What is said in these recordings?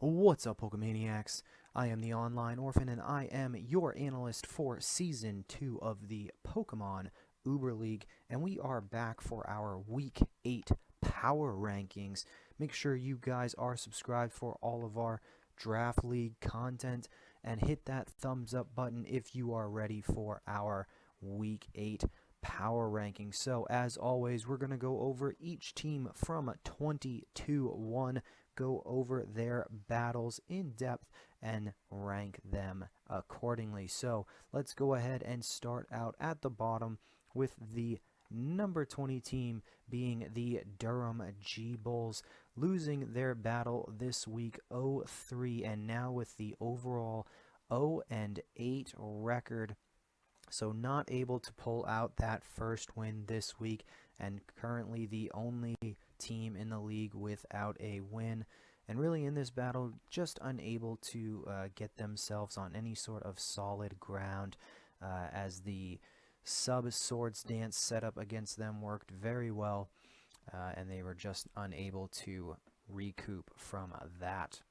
What's up, Pokemaniacs? I am the Online Orphan, and I am your analyst for Season 2 of the Pokemon Uber League, and we are back for our Week 8 Power Rankings. Make sure you guys are subscribed for all of our Draft League content, and hit that thumbs up button if you are ready for our Week 8 Power Rankings. So, as always, we're going to go over each team from 20 to 1, go over their battles in depth and rank them accordingly. So let's go ahead and start out at the bottom with the number 20 team being the Durham G-Bulls, losing their battle this week 0-3, and now with the overall 0-8 record. So not able to pull out that first win this week, and currently the only team in the league without a win, and really in this battle just unable to get themselves on any sort of solid ground, as the Swords Dance setup against them worked very well, and they were just unable to recoup from that.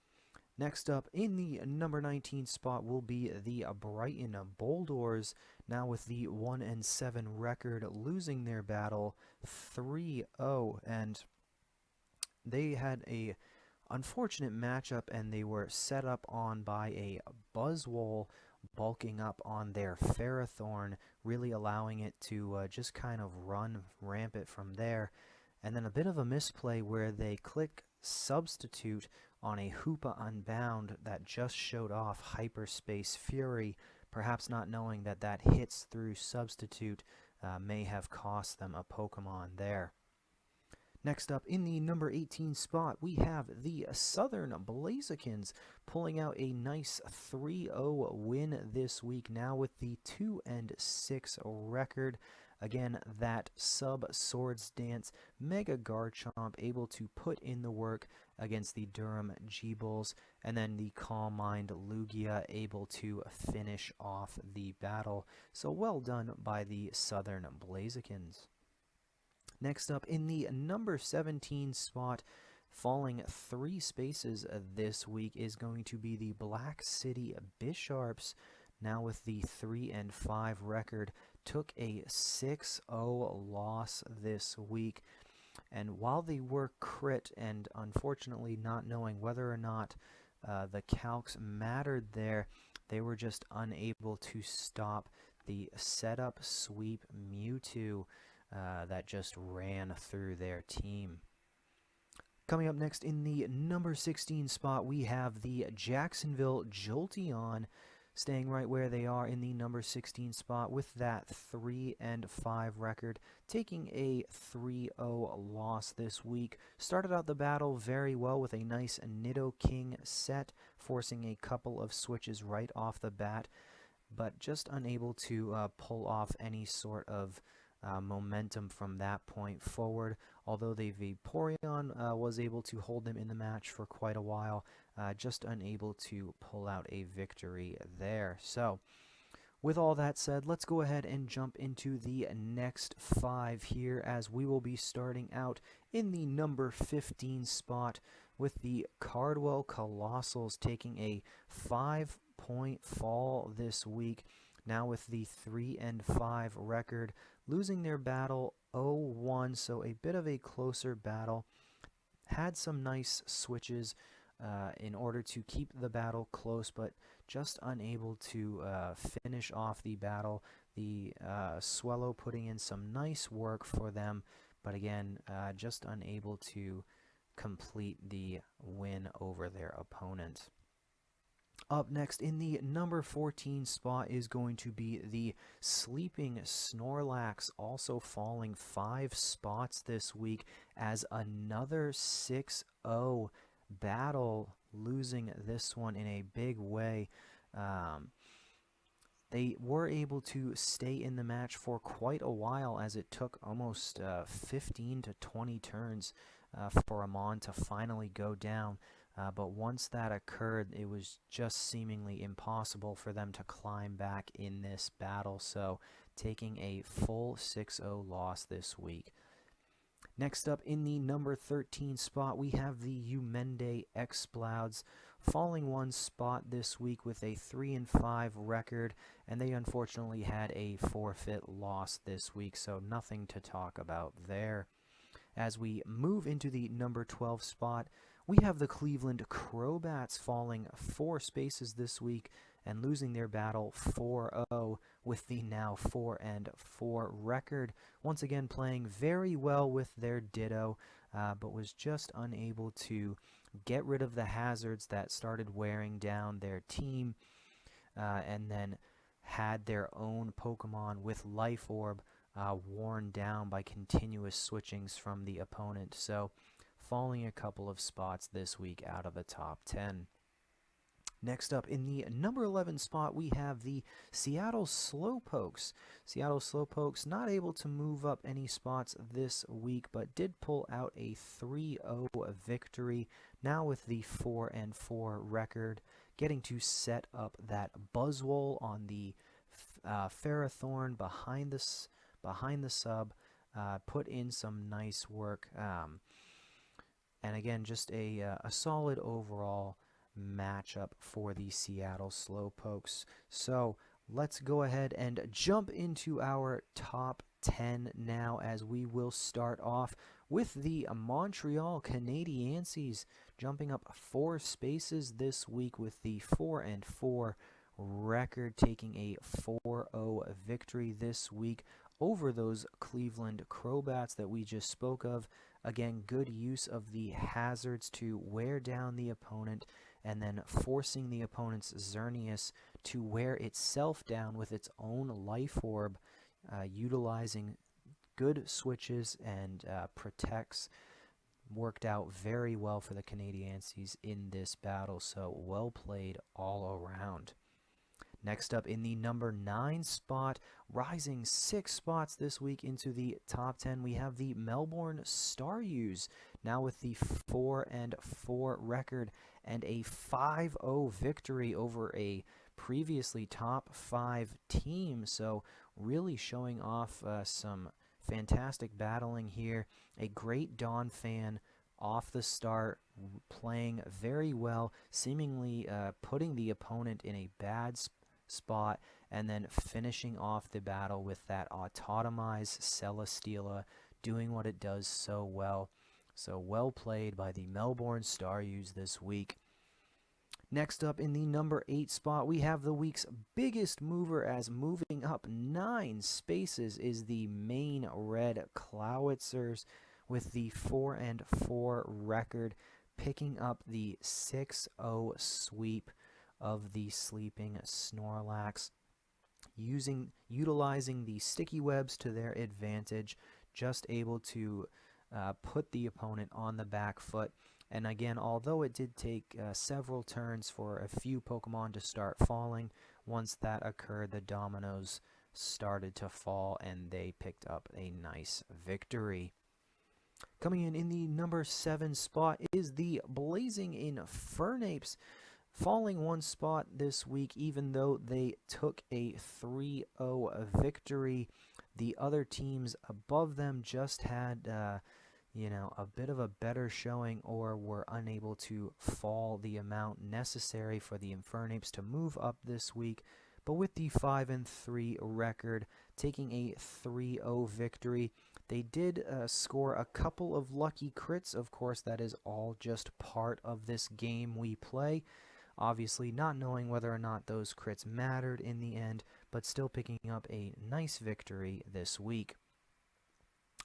Next up, in the number 19 spot will be the Brighton Boldors, now with the 1-7 record, losing their battle 3-0, and they had a unfortunate matchup, and they were set up on by a Buzzwole bulking up on their Ferrothorn, really allowing it to just kind of run rampant from there. And then a bit of a misplay where they click Substitute on a Hoopa Unbound that just showed off Hyperspace Fury, perhaps not knowing that that hits through Substitute may have cost them a Pokemon there. Next up, in the number 18 spot, we have the Southern Blazikens pulling out a nice 3-0 win this week, now with the 2-6 record. Again, that Swords Dance Mega Garchomp able to put in the work against the Durham G-Bulls, and then the Calm Mind Lugia able to finish off the battle. So well done by the Southern Blazikens. Next up, in the number 17 spot, falling 3 spaces this week, is going to be the Black City Bisharps, now with the 3-5 record, took a 6-0 loss this week. And while they were crit, and unfortunately not knowing whether or not the calcs mattered there, they were just unable to stop the setup sweep Mewtwo that just ran through their team. Coming up next, in the number 16 spot, we have the Jacksonville Jolteon, staying right where they are in the number 16 spot with that 3-5 record, taking a 3-0 loss this week. Started out the battle very well with a nice Nidoking set, forcing a couple of switches right off the bat, but just unable to pull off any sort of momentum from that point forward. Although the Vaporeon was able to hold them in the match for quite a while, just unable to pull out a victory there. So, with all that said, let's go ahead and jump into the next 5 here, as we will be starting out in the number 15 spot with the Cardwell Colossals, taking a 5-point fall this week, now with the 3-5 record, losing their battle 0-1, so a bit of a closer battle. Had some nice switches in order to keep the battle close, but just unable to finish off the battle. The Swellow putting in some nice work for them, but again, just unable to complete the win over their opponent. Up next, in the number 14 spot, is going to be the Sleeping Snorlax, also falling 5 spots this week, as another 6-0 battle, losing this one in a big way. They were able to stay in the match for quite a while, as it took almost 15 to 20 turns for Amon to finally go down. But once that occurred, it was just seemingly impossible for them to climb back in this battle, so taking a full 6-0 loss this week. Next up in the number 13 spot, we have the Umende Explouds, falling one spot this week with a 3-5 record, and they unfortunately had a forfeit loss this week, so nothing to talk about there. As we move into the number 12 spot, we have the Cleveland Crowbats falling 4 spaces this week and losing their battle 4-0 with the now 4-4 record. Once again playing very well with their Ditto, but was just unable to get rid of the hazards that started wearing down their team, and then had their own Pokemon with Life Orb worn down by continuous switchings from the opponent. So falling a couple of spots this week out of the top 10. Next up, in the number 11 spot, we have the Seattle Slowpokes. Seattle Slowpokes not able to move up any spots this week, but did pull out a 3-0 victory, now with the 4-4 record, getting to set up that Buzzwole on the Ferrothorn behind the sub, put in some nice work, and again, just a solid overall matchup for the Seattle Slowpokes. So let's go ahead and jump into our top 10 now, as we will start off with the Montreal Canadienses, jumping up 4 spaces this week with the 4-4 record, taking a 4-0 victory this week over those Cleveland Crowbats that we just spoke of. Again, good use of the hazards to wear down the opponent, and then forcing the opponent's Xerneas to wear itself down with its own Life Orb, utilizing good switches and protects. Worked out very well for the Canadienses in this battle, so well played all around. Next up, in the number 9 spot, rising 6 spots this week into the top 10, we have the Melbourne Staryus, now with the 4-4 record and a 5-0 victory over a previously top 5 team. So really showing off some fantastic battling here. A great Donphan off the start, playing very well, seemingly putting the opponent in a bad spot, and then finishing off the battle with that Autotomized Celesteela, doing what it does so well. So well played by the Melbourne Staryus this week. Next up, in the number 8 spot, we have the week's biggest mover, as moving up 9 spaces is the Maine Red Clowitzers with the 4-4 record, picking up the 6-0 sweep of the Sleeping Snorlax, utilizing the sticky webs to their advantage, just able to put the opponent on the back foot. And again, although it did take several turns for a few Pokemon to start falling, once that occurred, the dominoes started to fall and they picked up a nice victory. Coming in the number 7 spot is the Blazing Infernape, falling 1 spot this week, even though they took a 3-0 victory. The other teams above them just had a bit of a better showing, or were unable to fall the amount necessary for the Infernapes to move up this week. But with the 5-3 record, taking a 3-0 victory, they did score a couple of lucky crits. Of course, that is all just part of this game we play. Obviously, not knowing whether or not those crits mattered in the end, but still picking up a nice victory this week.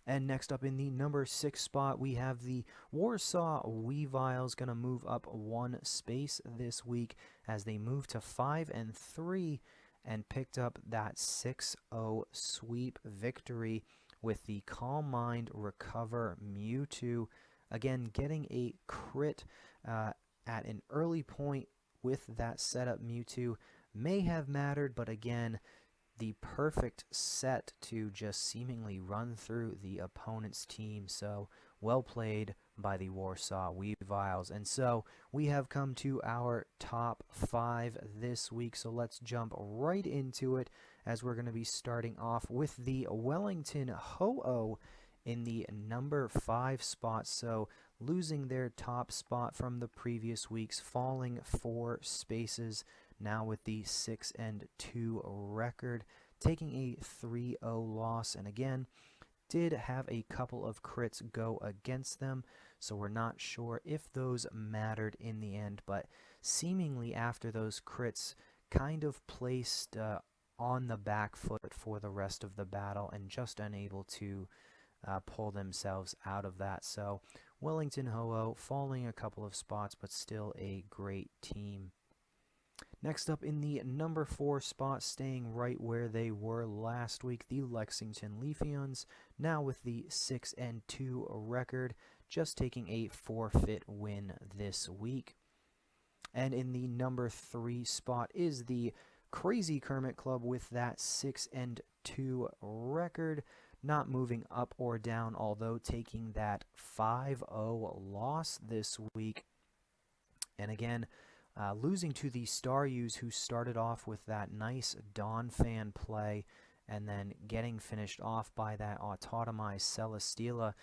And next up, in the number 6 spot, we have the Warsaw Weaviles, going to move up 1 space this week as they move to 5-3 and picked up that 6-0 sweep victory with the Calm Mind Recover Mewtwo. Again, getting a crit at an early point with that setup Mewtwo may have mattered, but again, the perfect set to just seemingly run through the opponent's team. So well played by the Warsaw Weaviles. And so we have come to our top 5 this week. So let's jump right into it, as we're going to be starting off with the Wellington Ho-Oh in the number 5 spot, so losing their top spot from the previous weeks, falling 4 spaces now with the 6-2 record, taking a 3-0 loss, and again, did have a couple of crits go against them, so we're not sure if those mattered in the end, but seemingly after those crits kind of placed on the back foot for the rest of the battle and just unable to pull themselves out of that. So Wellington Ho-Oh falling a couple of spots, but still a great team. Next up in the number 4 spot, staying right where they were last week, the Lexington Leafeons, now with the 6-2 record, just taking a forfeit win this week. And in the number 3 spot is the Crazy Kermit Club with that 6-2 record, not moving up or down, although taking that 5-0 loss this week. And again, losing to the Staryous, who started off with that nice Donphan play and then getting finished off by that Autotomized Celesteela.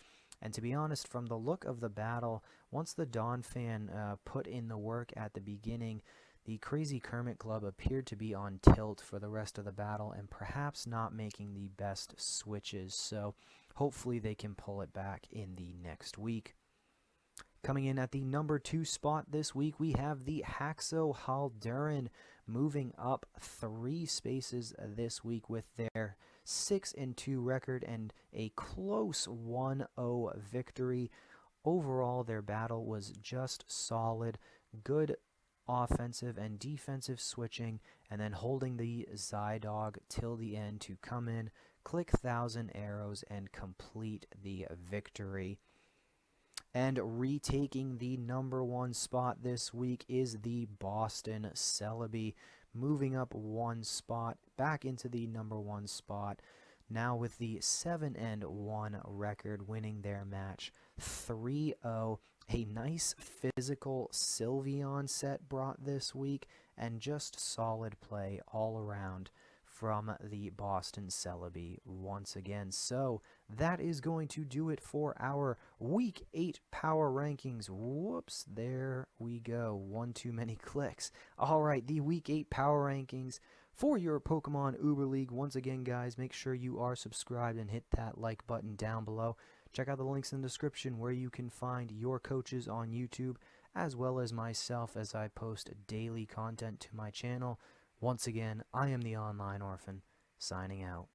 And to be honest, from the look of the battle, once the Donphan put in the work at the beginning, the Crazy Kermit Club appeared to be on tilt for the rest of the battle and perhaps not making the best switches. So hopefully they can pull it back in the next week. Coming in at the number 2 spot this week, we have the Haxo Haldurin moving up 3 spaces this week with their 6-2 record and a close 1-0 victory. Overall, their battle was just solid, good offensive and defensive switching, and then holding the Zydog till the end to come in, click 1,000 arrows, and complete the victory. And retaking the number 1 spot this week is the Boston Celebi, moving up 1 spot back into the number 1 spot, now with the 7-1 record, winning their match 3-0. A nice physical Sylveon set brought this week, and just solid play all around from the Boston Celebi once again. So that is going to do it for our Week 8 Power Rankings. Whoops, there we go. One too many clicks. All right, the Week 8 Power Rankings for your Pokemon Uber League. Once again, guys, make sure you are subscribed and hit that like button down below. Check out the links in the description where you can find your coaches on YouTube, as well as myself as I post daily content to my channel. Once again, I am the Online Orphan, signing out.